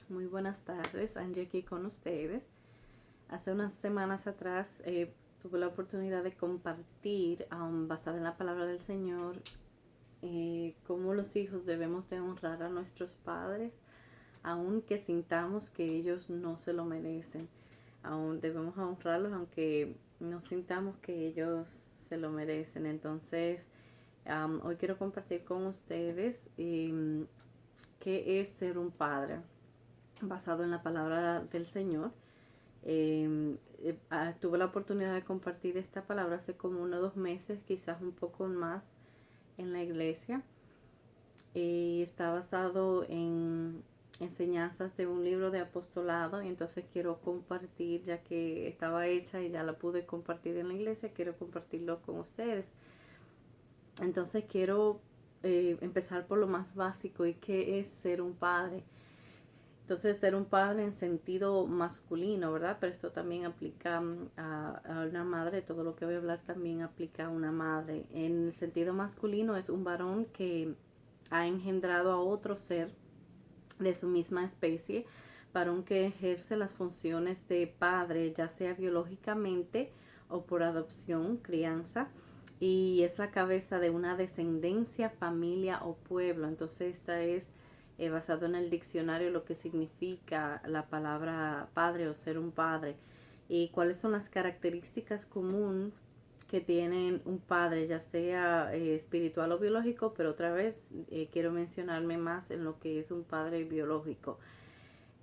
Muy buenas tardes, Angie aquí con ustedes. Hace unas semanas atrás tuve la oportunidad de compartir, basada en la palabra del Señor, cómo los hijos debemos de honrar a nuestros padres, aunque sintamos que ellos no se lo merecen. Aún debemos honrarlos aunque no sintamos que ellos se lo merecen. Entonces, hoy quiero compartir con ustedes qué es ser un padre basado en la palabra del Señor. Tuve la oportunidad de compartir esta palabra hace como 1 o 2 meses, quizás un poco más, en la iglesia. Está basado en enseñanzas de un libro de apostolado, y entonces quiero compartir, ya que estaba hecha y ya la pude compartir en la iglesia, quiero compartirlo con ustedes. Entonces quiero empezar por lo más básico, y qué es ser un padre. Entonces, ser un padre en sentido masculino, ¿verdad? Pero esto también aplica a una madre. Todo lo que voy a hablar también aplica a una madre. En el sentido masculino es un varón que ha engendrado a otro ser de su misma especie, varón que ejerce las funciones de padre, ya sea biológicamente o por adopción, crianza, y es la cabeza de una descendencia, familia o pueblo. Entonces, esta es basado en el diccionario lo que significa la palabra padre o ser un padre, y cuáles son las características comunes que tienen un padre, ya sea espiritual o biológico, pero otra vez quiero mencionarme más en lo que es un padre biológico,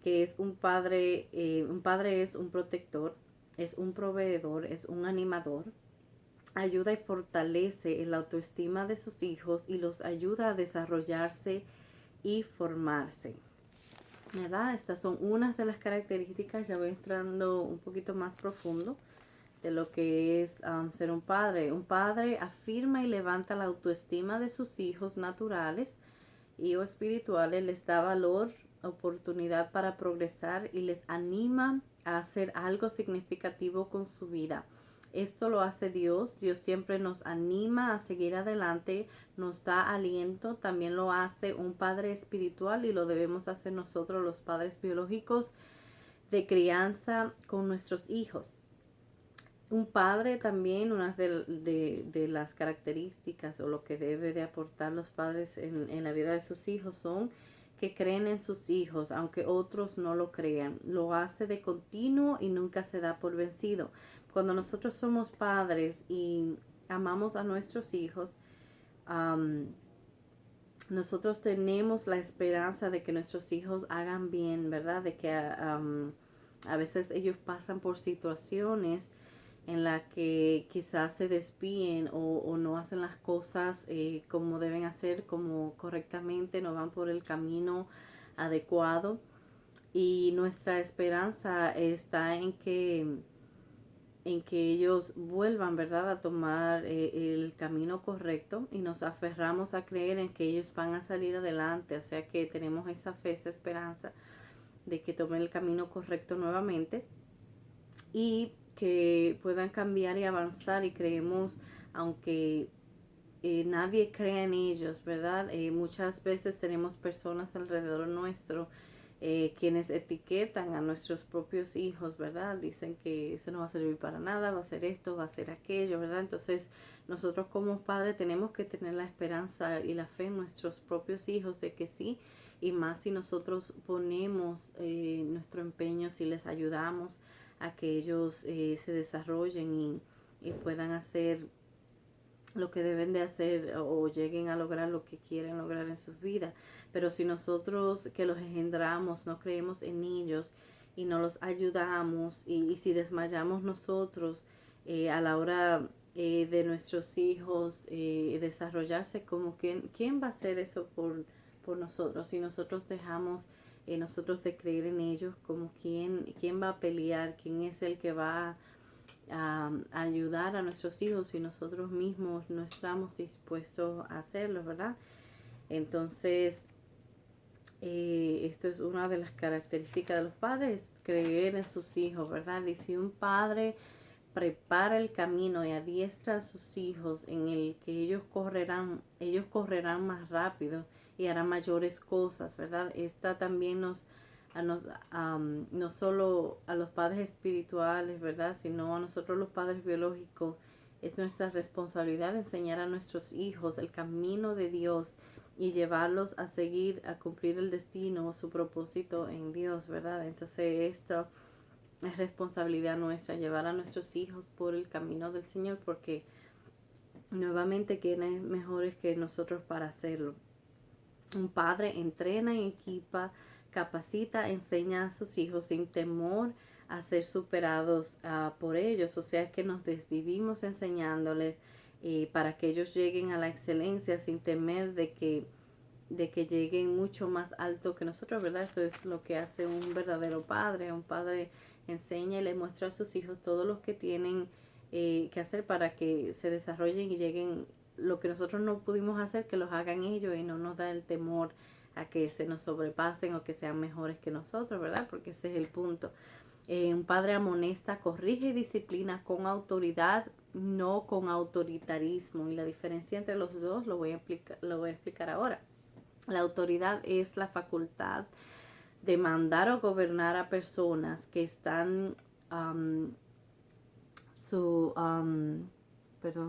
que es un padre es un protector, es un proveedor, es un animador, ayuda y fortalece la autoestima de sus hijos y los ayuda a desarrollarse y formarse, ¿verdad? Estas son unas de las características. Ya voy entrando un poquito más profundo de lo que es ser un padre. Un padre afirma y levanta la autoestima de sus hijos naturales y o espirituales, les da valor, oportunidad para progresar y les anima a hacer algo significativo con su vida. Esto lo hace Dios. Dios siempre nos anima a seguir adelante, nos da aliento. También lo hace un padre espiritual, y lo debemos hacer nosotros, los padres biológicos, de crianza con nuestros hijos. Un padre también, una de las características o lo que debe de aportar los padres en la vida de sus hijos son que creen en sus hijos, aunque otros no lo crean. Lo hace de continuo y nunca se da por vencido. Cuando nosotros somos padres y amamos a nuestros hijos, um, nosotros tenemos la esperanza de que nuestros hijos hagan bien, ¿verdad? De que a veces ellos pasan por situaciones en la que quizás se desvíen o no hacen las cosas como deben hacer, como correctamente, no van por el camino adecuado. Y nuestra esperanza está en que ellos vuelvan, ¿verdad?, a tomar el camino correcto, y nos aferramos a creer en que ellos van a salir adelante. O sea que tenemos esa fe, esa esperanza de que tomen el camino correcto nuevamente y que puedan cambiar y avanzar, y creemos, aunque nadie crea en ellos, ¿verdad? Muchas veces tenemos personas alrededor nuestro quienes etiquetan a nuestros propios hijos, ¿verdad? Dicen que eso no va a servir para nada, va a ser esto, va a ser aquello, ¿verdad? Entonces, nosotros como padres tenemos que tener la esperanza y la fe en nuestros propios hijos de que sí, y más si nosotros ponemos nuestro empeño, si les ayudamos a que ellos se desarrollen y puedan hacer lo que deben de hacer o lleguen a lograr lo que quieren lograr en sus vidas. Pero si nosotros que los engendramos no creemos en ellos y no los ayudamos, y si desmayamos nosotros a la hora de nuestros hijos desarrollarse, como ¿quién va a hacer eso por nosotros? Si nosotros dejamos nosotros de creer en ellos, como quién va a pelear, quién es el que va a ayudar a nuestros hijos si nosotros mismos no estamos dispuestos a hacerlo, ¿verdad? Entonces, esto es una de las características de los padres, creer en sus hijos, ¿verdad? Y si un padre prepara el camino y adiestra a sus hijos en el que ellos correrán más rápido y harán mayores cosas, ¿verdad? Esta también nos no solo a los padres espirituales, ¿verdad? Sino a nosotros los padres biológicos. Es nuestra responsabilidad enseñar a nuestros hijos el camino de Dios y llevarlos a seguir, a cumplir el destino o su propósito en Dios, ¿verdad? Entonces esto es responsabilidad nuestra, llevar a nuestros hijos por el camino del Señor, porque nuevamente, ¿quién es mejores que nosotros para hacerlo? Un padre entrena y equipa, capacita, enseña a sus hijos sin temor a ser superados por ellos. O sea que nos desvivimos enseñándoles para que ellos lleguen a la excelencia sin temer de que lleguen mucho más alto que nosotros, ¿verdad? Eso es lo que hace un verdadero padre. Un padre enseña y le muestra a sus hijos todo lo que tienen que hacer para que se desarrollen y lleguen lo que nosotros no pudimos hacer, que los hagan ellos, y no nos da el temor a que se nos sobrepasen o que sean mejores que nosotros, ¿verdad? Porque ese es el punto. Un padre amonesta, corrige y disciplina con autoridad, no con autoritarismo. Y la diferencia entre los dos lo voy a explicar ahora. La autoridad es la facultad de mandar o gobernar a personas que están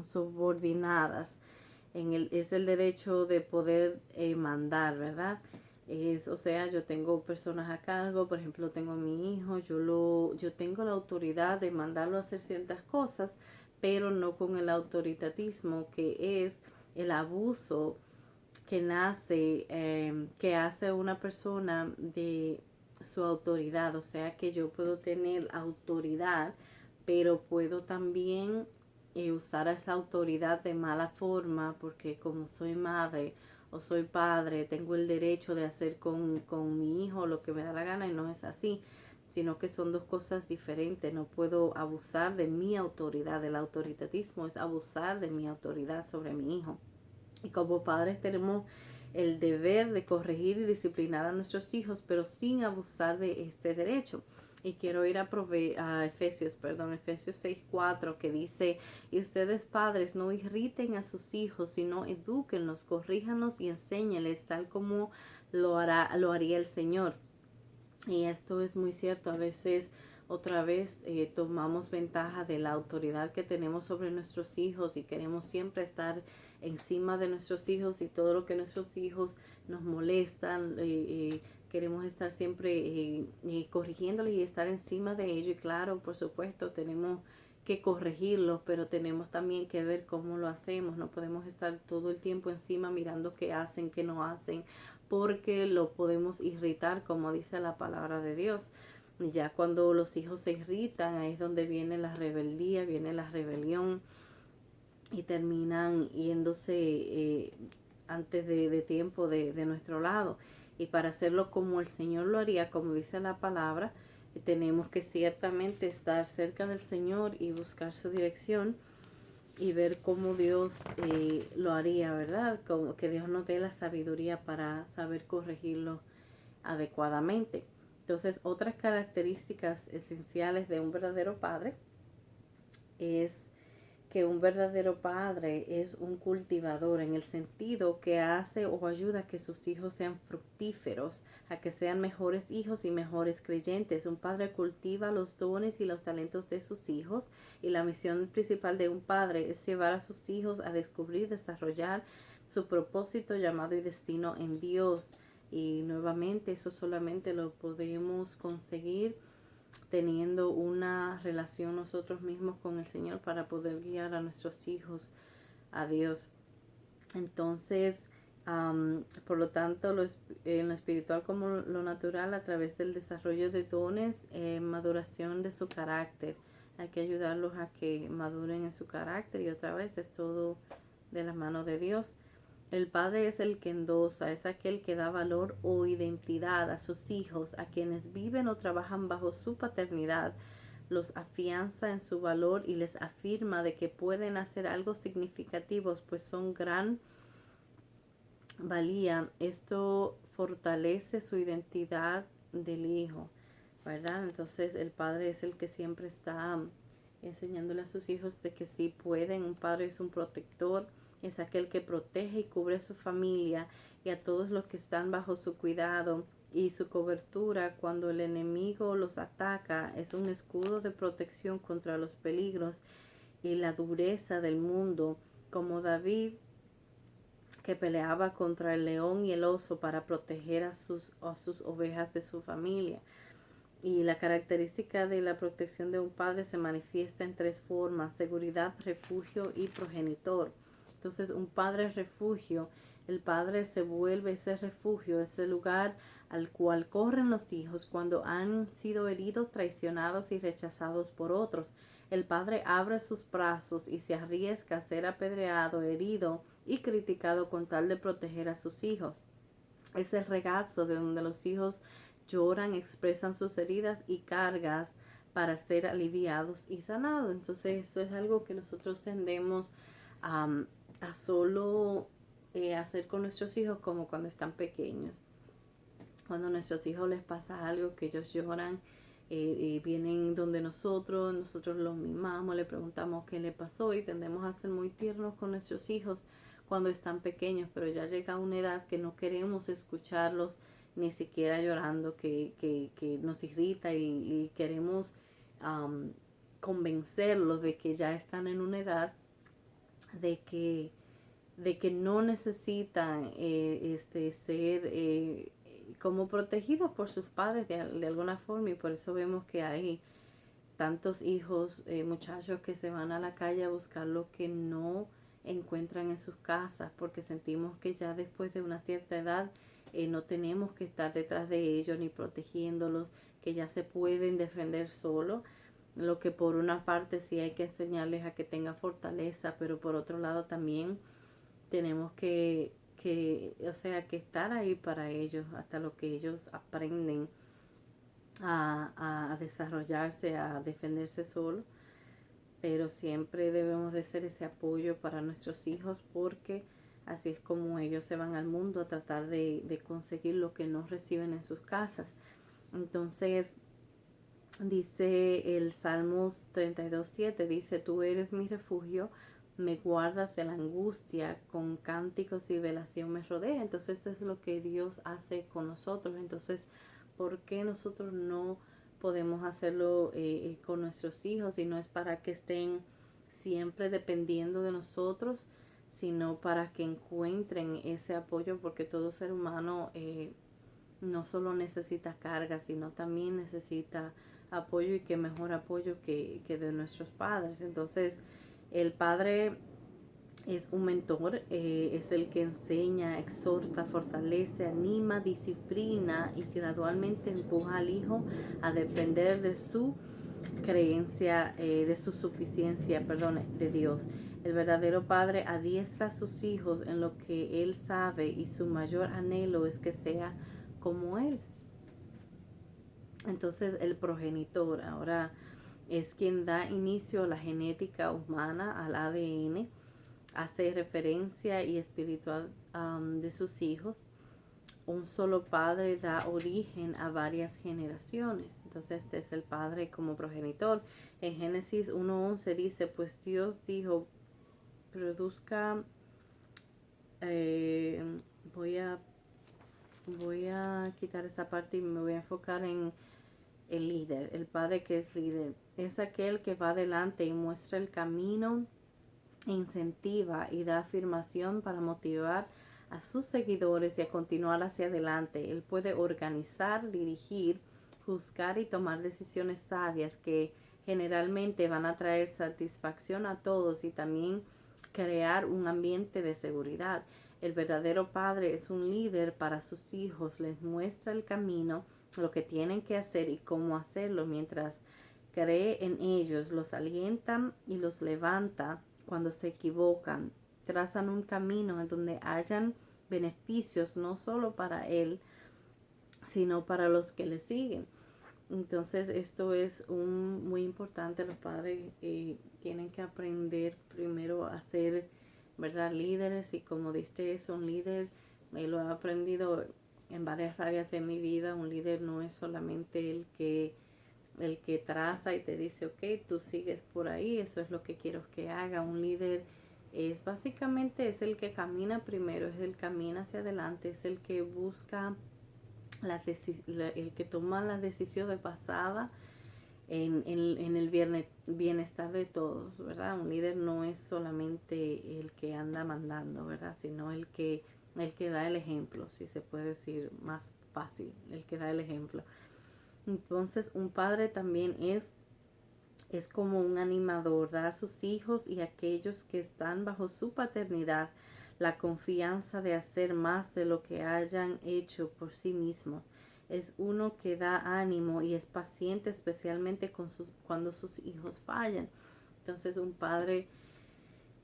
subordinadas. Es el derecho de poder mandar, ¿verdad? O sea, yo tengo personas a cargo, por ejemplo, tengo a mi hijo, yo tengo la autoridad de mandarlo a hacer ciertas cosas, pero no con el autoritarismo, que es el abuso que nace, que hace una persona de su autoridad. O sea que yo puedo tener autoridad, pero puedo también usar esa autoridad de mala forma, porque como soy madre o soy padre, tengo el derecho de hacer con mi hijo lo que me da la gana, y no es así, sino que son dos cosas diferentes. No puedo abusar de mi autoridad. El autoritarismo es abusar de mi autoridad sobre mi hijo. Y como padres tenemos el deber de corregir y disciplinar a nuestros hijos, pero sin abusar de este derecho. Y quiero ir a Efesios 6:4, que dice: y ustedes padres no irriten a sus hijos, sino edúquenlos, corríjanos y enséñeles tal como lo haría el Señor. Y esto es muy cierto. A veces, otra vez, tomamos ventaja de la autoridad que tenemos sobre nuestros hijos y queremos siempre estar encima de nuestros hijos, y todo lo que nuestros hijos nos molestan, queremos estar siempre corrigiéndoles y estar encima de ellos. Y claro, por supuesto, tenemos que corregirlos, pero tenemos también que ver cómo lo hacemos. No podemos estar todo el tiempo encima mirando qué hacen, qué no hacen, porque lo podemos irritar, como dice la palabra de Dios. Ya cuando los hijos se irritan, ahí es donde viene la rebeldía, viene la rebelión, y terminan yéndose antes de tiempo de nuestro lado. Y para hacerlo como el Señor lo haría, como dice la palabra, tenemos que ciertamente estar cerca del Señor y buscar su dirección y ver cómo Dios lo haría, ¿verdad? Como que Dios nos dé la sabiduría para saber corregirlo adecuadamente. Entonces, otras características esenciales de un verdadero padre es que un verdadero padre es un cultivador, en el sentido que hace o ayuda a que sus hijos sean fructíferos, a que sean mejores hijos y mejores creyentes. Un padre cultiva los dones y los talentos de sus hijos, y la misión principal de un padre es llevar a sus hijos a descubrir, desarrollar su propósito, llamado y destino en Dios. Y nuevamente, eso solamente lo podemos conseguir teniendo una relación nosotros mismos con el Señor, para poder guiar a nuestros hijos a Dios. Entonces, por lo tanto, en lo espiritual como lo natural, a través del desarrollo de dones, maduración de su carácter. Hay que ayudarlos a que maduren en su carácter, y otra vez es todo de la mano de Dios. El padre es el que endosa, es aquel que da valor o identidad a sus hijos, a quienes viven o trabajan bajo su paternidad. Los afianza en su valor y les afirma de que pueden hacer algo significativo, pues son gran valía. Esto fortalece su identidad del hijo, ¿verdad? Entonces el padre es el que siempre está enseñándole a sus hijos de que sí pueden. Un padre es un protector, es aquel que protege y cubre a su familia y a todos los que están bajo su cuidado. y su cobertura cuando el enemigo los ataca es un escudo de protección contra los peligros y la dureza del mundo, como David, que peleaba contra el león y el oso para proteger a sus ovejas de su familia. Y la característica de la protección de un padre se manifiesta en tres formas: seguridad, refugio y progenitor. Entonces, un padre refugio, el padre se vuelve ese refugio, ese lugar al cual corren los hijos cuando han sido heridos, traicionados y rechazados por otros. El padre abre sus brazos y se arriesga a ser apedreado, herido y criticado con tal de proteger a sus hijos. Es el regazo de donde los hijos lloran, expresan sus heridas y cargas para ser aliviados y sanados. Entonces eso es algo que nosotros tendemos a, a solo hacer con nuestros hijos como cuando están pequeños. Cuando a nuestros hijos les pasa algo, que ellos lloran, vienen donde nosotros los mimamos, le preguntamos qué le pasó y tendemos a ser muy tiernos con nuestros hijos cuando están pequeños, pero ya llega una edad que no queremos escucharlos ni siquiera llorando, que nos irrita y queremos convencerlos de que ya están en una edad de que no necesitan ser como protegidos por sus padres de alguna forma, y por eso vemos que hay tantos hijos, muchachos que se van a la calle a buscar lo que no encuentran en sus casas, porque sentimos que ya después de una cierta edad no tenemos que estar detrás de ellos ni protegiéndolos, que ya se pueden defender solos. Lo que por una parte sí hay que enseñarles a que tengan fortaleza, pero por otro lado también tenemos o sea, que estar ahí para ellos hasta lo que ellos aprenden a desarrollarse, a defenderse solos. Pero siempre debemos de ser ese apoyo para nuestros hijos, porque así es como ellos se van al mundo a tratar de conseguir lo que no reciben en sus casas. Entonces, dice el Salmos 32:7, dice: tú eres mi refugio, me guardas de la angustia, con cánticos y velación me rodea. Entonces esto es lo que Dios hace con nosotros. Entonces, ¿por qué nosotros no podemos hacerlo con nuestros hijos? Y no es para que estén siempre dependiendo de nosotros, sino para que encuentren ese apoyo, porque todo ser humano no solo necesita carga, sino también necesita apoyo, y que mejor apoyo que de nuestros padres. Entonces, el padre es un mentor, es el que enseña, exhorta, fortalece, anima, disciplina y gradualmente empuja al hijo a depender de su creencia, de su suficiencia, perdón, de Dios. El verdadero padre adiestra a sus hijos en lo que él sabe, y su mayor anhelo es que sea como él. Entonces el progenitor ahora es quien da inicio a la genética humana, al ADN, hace referencia y espiritual de sus hijos. Un solo padre da origen a varias generaciones. Entonces este es el padre como progenitor. En Génesis 1:11 dice: pues Dios dijo, produzca, eh, voy a quitar esa parte y me voy a enfocar en el líder. El padre que es líder es aquel que va adelante y muestra el camino, incentiva y da afirmación para motivar a sus seguidores y a continuar hacia adelante. Él puede organizar, dirigir, juzgar y tomar decisiones sabias que generalmente van a traer satisfacción a todos, y también crear un ambiente de seguridad. El verdadero padre es un líder para sus hijos, les muestra el camino, lo que tienen que hacer y cómo hacerlo, mientras cree en ellos, los alienta y los levanta cuando se equivocan. Trazan un camino en donde hayan beneficios no solo para él, sino para los que le siguen. Entonces esto es muy importante. Los padres tienen que aprender primero a ser, ¿verdad?, líderes. Y como diste, es un líder, lo he aprendido en varias áreas de mi vida. Un líder no es solamente el que traza y te dice, ok, tú sigues por ahí, eso es lo que quiero que haga. Un líder es básicamente, es el que camina primero, es el que camina hacia adelante, es el que busca el que toma las decisiones basadas en el bienestar de todos, ¿verdad? Un líder no es solamente el que anda mandando, ¿verdad? Sino el que da el ejemplo, si se puede decir más fácil, el que da el ejemplo. Entonces, un padre también es como un animador, da a sus hijos y a aquellos que están bajo su paternidad la confianza de hacer más de lo que hayan hecho por sí mismos. Es uno que da ánimo y es paciente, especialmente cuando sus hijos fallan. Entonces un padre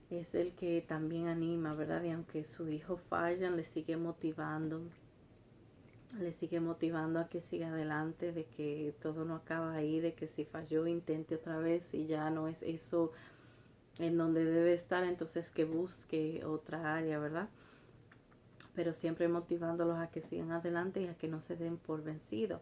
es el que también anima, ¿verdad? Y aunque su hijo fallan, le sigue motivando a que siga adelante, de que todo no acaba ahí, de que si falló intente otra vez y ya no es eso en donde debe estar, entonces que busque otra área, ¿verdad? Pero siempre motivándolos a que sigan adelante y a que no se den por vencido.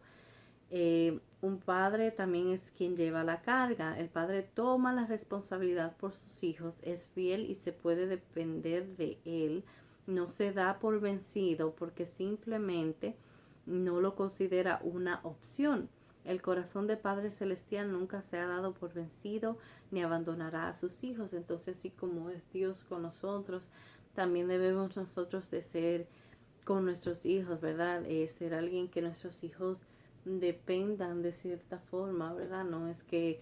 Un padre también es quien lleva la carga. El padre toma la responsabilidad por sus hijos, es fiel y se puede depender de él. No se da por vencido porque simplemente no lo considera una opción. El corazón de Padre Celestial nunca se ha dado por vencido ni abandonará a sus hijos. Entonces, así como es Dios con nosotros, también debemos nosotros de ser con nuestros hijos, ¿verdad? Ser alguien que nuestros hijos dependan de cierta forma, ¿verdad? No es que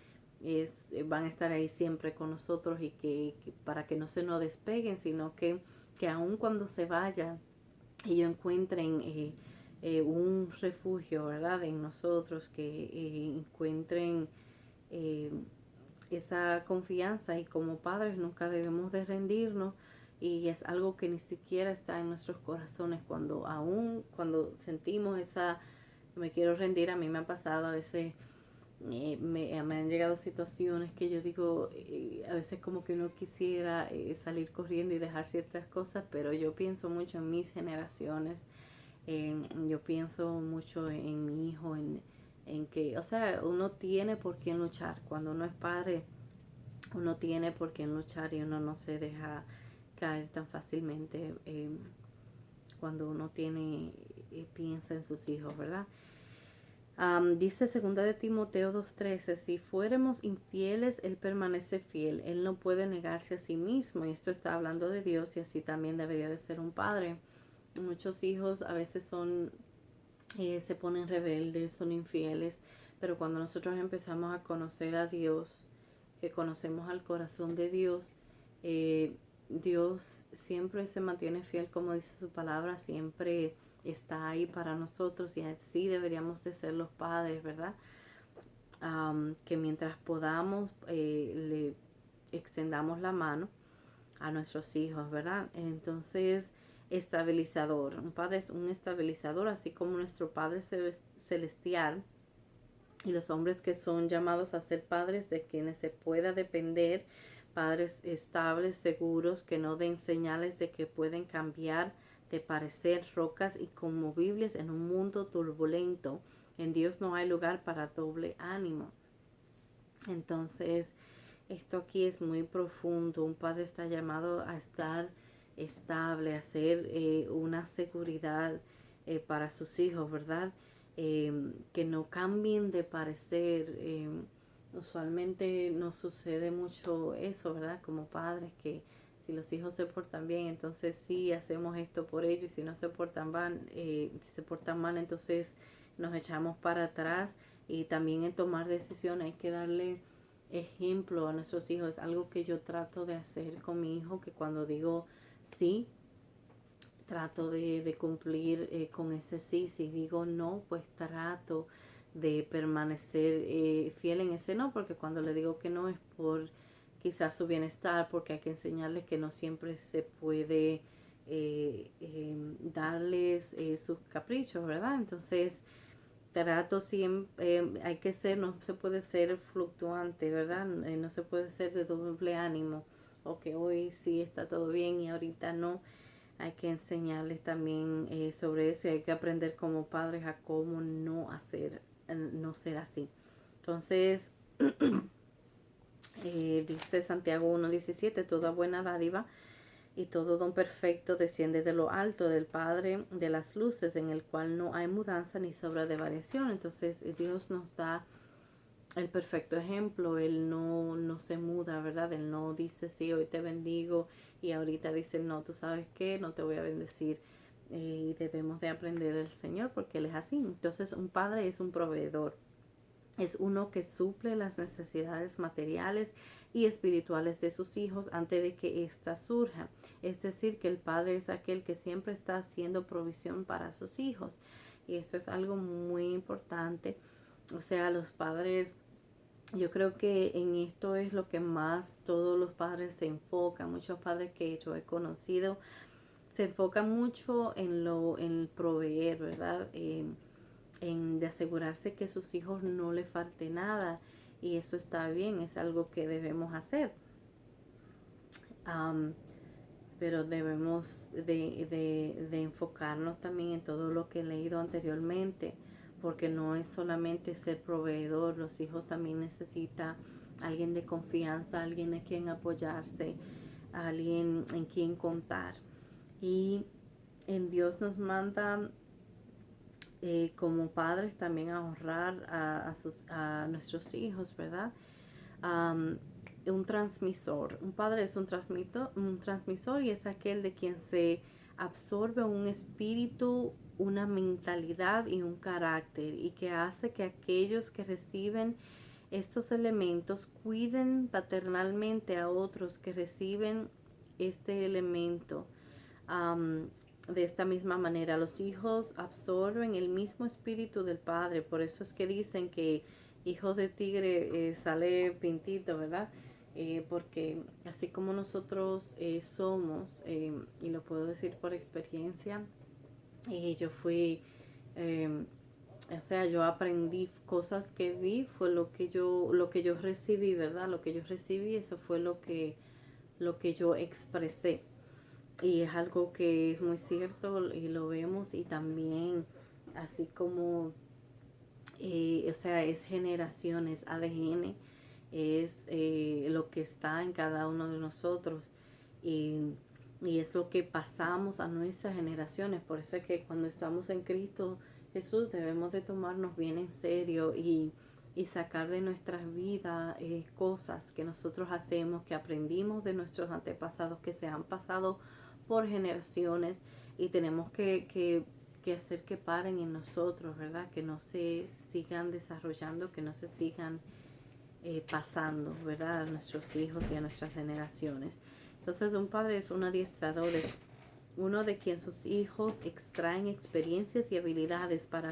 van a estar ahí siempre con nosotros y que para que no se nos despeguen, sino que aun cuando se vayan, ellos encuentren un refugio, ¿verdad? En nosotros, que encuentren eh, esa confianza, y como padres nunca debemos de rendirnos, y es algo que ni siquiera está en nuestros corazones cuando sentimos esa me quiero rendir. A mí me ha pasado a veces, me han llegado situaciones que yo digo, a veces como que uno quisiera salir corriendo y dejar ciertas cosas, pero yo pienso mucho en mis generaciones, yo pienso mucho en mi hijo, en que, o sea, uno tiene por quién luchar. Cuando uno es padre, uno tiene por quién luchar y uno no se deja caer tan fácilmente cuando uno piensa en sus hijos, ¿verdad? Dice 2 de Timoteo 2:13, si fuéramos infieles, Él permanece fiel, Él no puede negarse a sí mismo, y esto está hablando de Dios, y así también debería de ser un padre. Muchos hijos a veces se ponen rebeldes, son infieles, pero cuando nosotros empezamos a conocer a Dios, que conocemos al corazón de Dios, eh, Dios siempre se mantiene fiel, como dice su palabra, siempre está ahí para nosotros, y así deberíamos de ser los padres, ¿verdad? Que mientras podamos le extendamos la mano a nuestros hijos, ¿verdad? Entonces, estabilizador. Un padre es un estabilizador, así como nuestro Padre Celestial, y los hombres que son llamados a ser padres de quienes se pueda depender, padres estables, seguros, que no den señales de que pueden cambiar de parecer, rocas y conmovibles en un mundo turbulento. En Dios no hay lugar para doble ánimo. Entonces, esto aquí es muy profundo. Un padre está llamado a estar estable, a ser una seguridad para sus hijos, ¿verdad? Que no cambien de parecer. Usualmente nos sucede mucho eso, ¿verdad? Como padres, que si los hijos se portan bien, entonces sí hacemos esto por ellos, y si no se portan mal, si se portan mal, entonces nos echamos para atrás. Y también en tomar decisiones hay que darle ejemplo a nuestros hijos. Es algo que yo trato de hacer con mi hijo, que cuando digo sí, trato de cumplir con ese sí. Si digo no, pues trato de permanecer fiel en ese no, porque cuando le digo que no es por quizás su bienestar, porque hay que enseñarles que no siempre se puede darles sus caprichos, ¿verdad? Entonces, trato siempre, hay que ser, no se puede ser fluctuante, ¿verdad? No se puede ser de doble ánimo, o que hoy sí está todo bien y ahorita no. Hay que enseñarles también sobre eso, y hay que aprender como padres a cómo no hacer, no ser así. Entonces, dice Santiago 1:17, toda buena dádiva y todo don perfecto desciende de lo alto del Padre de las luces, en el cual no hay mudanza ni sobra de variación. Entonces Dios nos da el perfecto ejemplo. Él no se muda, ¿verdad? Él no dice, sí, hoy te bendigo y ahorita dice, no, tú sabes qué, no te voy a bendecir. Y debemos de aprender del Señor porque Él es así. Entonces un padre es un proveedor. Es uno que suple las necesidades materiales y espirituales de sus hijos antes de que ésta surja. Es decir, que el padre es aquel que siempre está haciendo provisión para sus hijos. Y esto es algo muy importante. O sea, los padres, yo creo que en esto es lo que más todos los padres se enfocan. Muchos padres que yo he conocido se enfocan mucho en el proveer, ¿verdad? En de asegurarse que a sus hijos no le falte nada, y eso está bien, es algo que debemos hacer. Um, pero debemos de enfocarnos también en todo lo que he leído anteriormente, porque no es solamente ser proveedor, los hijos también necesitan alguien de confianza, alguien en quien apoyarse, alguien en quien contar. Y en Dios nos manda como padres también a honrar a nuestros hijos, ¿verdad? Um, un transmisor. Un padre es un transmisor y es aquel de quien se absorbe un espíritu, una mentalidad y un carácter, y que hace que aquellos que reciben estos elementos cuiden paternalmente a otros que reciben este elemento. Um, de esta misma manera, los hijos absorben el mismo espíritu del padre. Por eso es que dicen que hijo de tigre sale pintito, ¿verdad? Porque así como nosotros somos, y lo puedo decir por experiencia, yo fui, eh, o sea, yo aprendí cosas que vi, fue lo que yo recibí, ¿verdad? Lo que yo recibí, eso fue lo que yo expresé. Y es algo que es muy cierto y lo vemos, y también así como, o sea, es generaciones, ADN, es lo que está en cada uno de nosotros, y, y es lo que pasamos a nuestras generaciones. Por eso es que cuando estamos en Cristo Jesús debemos de tomarnos bien en serio y sacar de nuestras vidas cosas que nosotros hacemos, que aprendimos de nuestros antepasados, que se han pasado por generaciones, y tenemos que hacer que paren en nosotros, ¿verdad? Que no se sigan desarrollando, que no se sigan pasando, ¿verdad? A nuestros hijos y a nuestras generaciones. Entonces un padre es un adiestrador, es uno de quien sus hijos extraen experiencias y habilidades para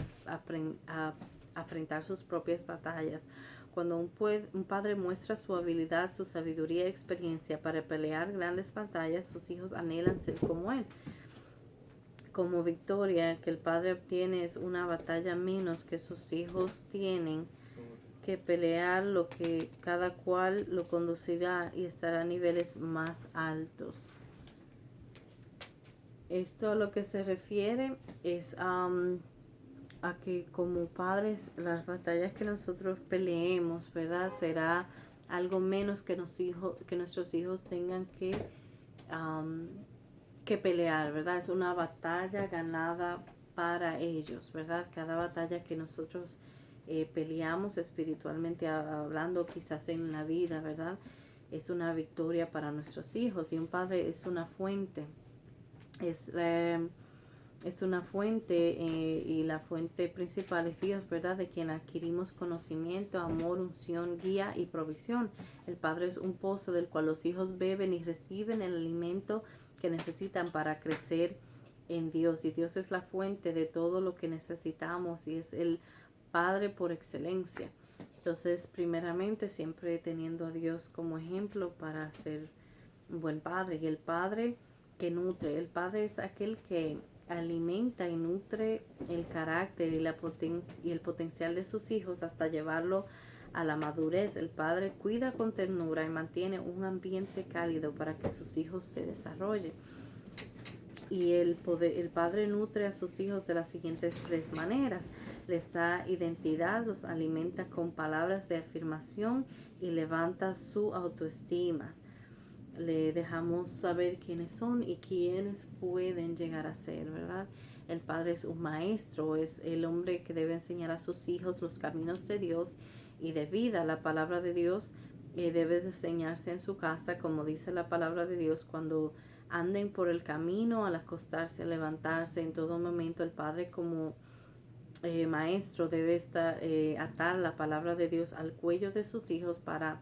afrontar sus propias batallas. Cuando un padre muestra su habilidad, su sabiduría y experiencia para pelear grandes batallas, sus hijos anhelan ser como él. Como victoria que el padre obtiene es una batalla menos que sus hijos tienen que pelear, lo que cada cual lo conducirá y estará a niveles más altos. Esto a lo que se refiere es a que como padres las batallas que nosotros peleemos, ¿verdad? Será algo menos que nuestros hijos tengan que pelear, ¿verdad? Es una batalla ganada para ellos, ¿verdad? Cada batalla que nosotros peleamos espiritualmente hablando, quizás en la vida, ¿verdad? Es una victoria para nuestros hijos, y un padre es una fuente. Es una fuente, y la fuente principal es Dios, ¿verdad? De quien adquirimos conocimiento, amor, unción, guía y provisión. El Padre es un pozo del cual los hijos beben y reciben el alimento que necesitan para crecer en Dios. Y Dios es la fuente de todo lo que necesitamos, y es el Padre por excelencia. Entonces, primeramente, siempre teniendo a Dios como ejemplo para ser un buen padre. Y el Padre que nutre, el padre es aquel que alimenta y nutre el carácter y el potencial de sus hijos hasta llevarlo a la madurez. El padre cuida con ternura y mantiene un ambiente cálido para que sus hijos se desarrollen. Y el padre nutre a sus hijos de las siguientes tres maneras: les da identidad, los alimenta con palabras de afirmación y levanta su autoestima. le dejamos saber quiénes son y quiénes pueden llegar a ser, ¿verdad? El padre es un maestro, es el hombre que debe enseñar a sus hijos los caminos de Dios y de vida. La palabra de Dios debe de enseñarse en su casa, como dice la palabra de Dios, cuando anden por el camino, al acostarse, al levantarse, en todo momento el padre como maestro debe estar, atar la palabra de Dios al cuello de sus hijos para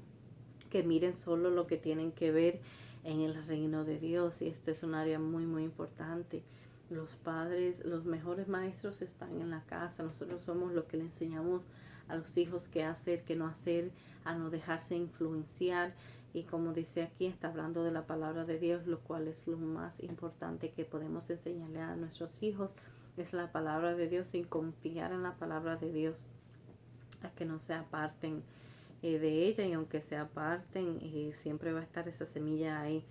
que miren solo lo que tienen que ver en el reino de Dios. Y esto es un área muy, muy importante. Los padres, los mejores maestros están en la casa. Nosotros somos los que le enseñamos a los hijos qué hacer, qué no hacer, a no dejarse influenciar. Y como dice aquí, está hablando de la palabra de Dios, lo cual es lo más importante que podemos enseñarle a nuestros hijos. Es la palabra de Dios y confiar en la palabra de Dios, a que no se aparten de ella, y aunque se aparten, siempre va a estar esa semilla ahí.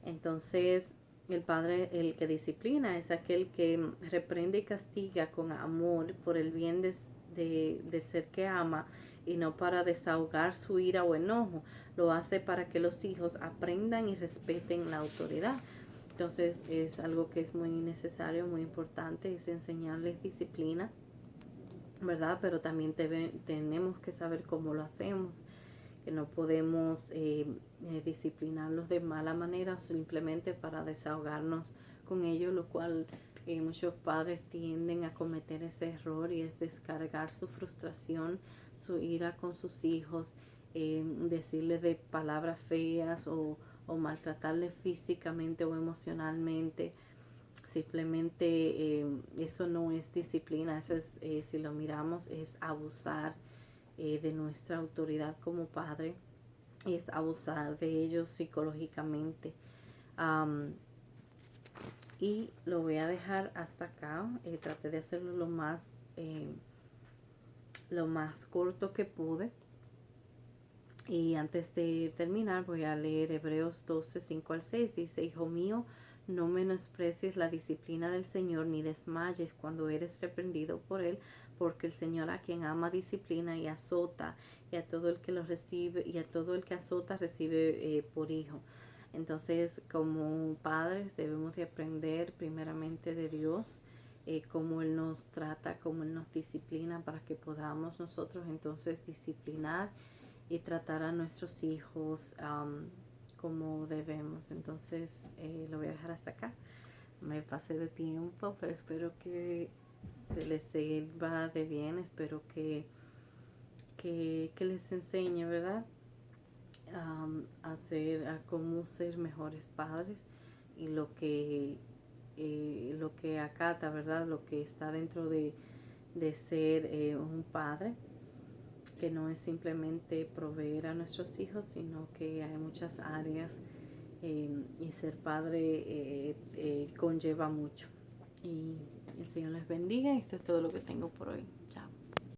Entonces, el padre, el que disciplina, es aquel que reprende y castiga con amor por el bien del ser que ama, y no para desahogar su ira o enojo. Lo hace para que los hijos aprendan y respeten la autoridad. Entonces es algo que es muy necesario, muy importante, es enseñarles disciplina, ¿verdad? Pero también tenemos que saber cómo lo hacemos, que no podemos disciplinarlos de mala manera o simplemente para desahogarnos con ellos, lo cual muchos padres tienden a cometer ese error, y es descargar su frustración, su ira con sus hijos, decirles de palabras feas o maltratarles físicamente o emocionalmente. Simplemente eso no es disciplina, eso es, si lo miramos, es abusar de nuestra autoridad como padre, es abusar de ellos psicológicamente. Um, y lo voy a dejar hasta acá. Traté de hacerlo lo más corto que pude. Y antes de terminar voy a leer Hebreos 12, 5 al 6. Dice: Hijo mío, no menosprecies la disciplina del Señor, ni desmayes cuando eres reprendido por Él, porque el Señor a quien ama disciplina y azota, y a todo el que lo recibe, y a todo el que azota recibe por hijo. Entonces, como padres debemos de aprender primeramente de Dios, cómo Él nos trata, cómo Él nos disciplina, para que podamos nosotros entonces disciplinar y tratar a nuestros hijos como debemos. Entonces lo voy a dejar hasta acá. Me pasé de tiempo, pero espero que se les sirva de bien. Espero que les enseñe, ¿verdad? A cómo ser mejores padres, y lo que acata, ¿verdad? Lo que está dentro de ser un padre, que no es simplemente proveer a nuestros hijos, sino que hay muchas áreas, y ser padre conlleva mucho. Y el Señor les bendiga. Esto es todo lo que tengo por hoy.